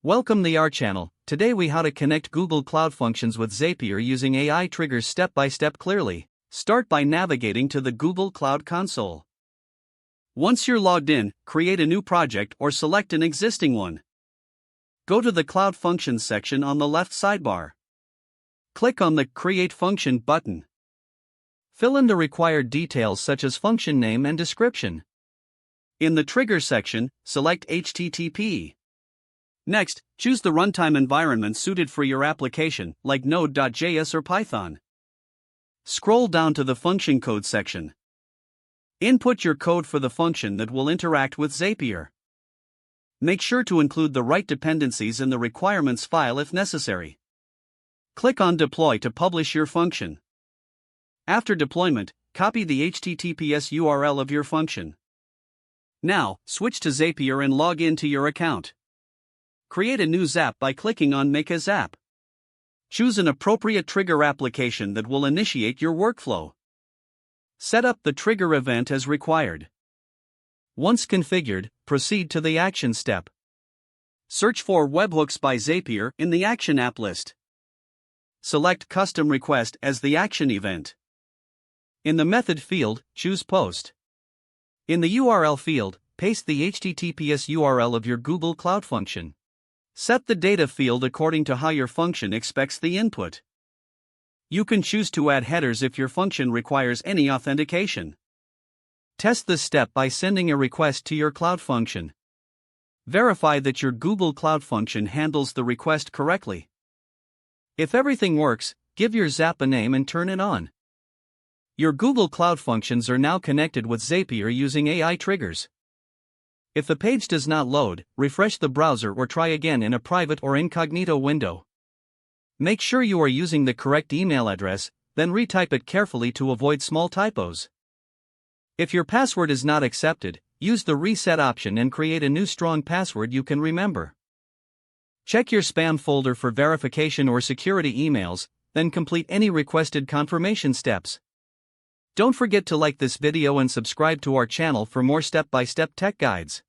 Welcome to our channel. Today we how to connect Google Cloud Functions with Zapier using AI triggers step by step clearly. Start by navigating to the Google Cloud Console. Once you're logged in, create a new project or select an existing one. Go to the Cloud Functions section on the left sidebar. Click on the Create Function button. Fill in the required details such as function name and description. In the Trigger section, select HTTP. Next, choose the runtime environment suited for your application, like Node.js or Python. Scroll down to the function code section. Input your code for the function that will interact with Zapier. Make sure to include the right dependencies in the requirements file if necessary. Click on Deploy to publish your function. After deployment, copy the HTTPS URL of your function. Now, switch to Zapier and log in to your account. Create a new Zap by clicking on Make a Zap. Choose an appropriate trigger application that will initiate your workflow. Set up the trigger event as required. Once configured, proceed to the action step. Search for Webhooks by Zapier in the Action App list. Select Custom Request as the action event. In the Method field, choose Post. In the URL field, paste the HTTPS URL of your Google Cloud function. Set the data field according to how your function expects the input. You can choose to add headers if your function requires any authentication. Test this step by sending a request to your Cloud function. Verify that your Google Cloud function handles the request correctly. If everything works, give your Zap a name and turn it on. Your Google Cloud functions are now connected with Zapier using AI triggers. If the page does not load, refresh the browser or try again in a private or incognito window. Make sure you are using the correct email address, then retype it carefully to avoid small typos. If your password is not accepted, use the reset option and create a new strong password you can remember. Check your spam folder for verification or security emails, then complete any requested confirmation steps. Don't forget to like this video and subscribe to our channel for more step-by-step tech guides.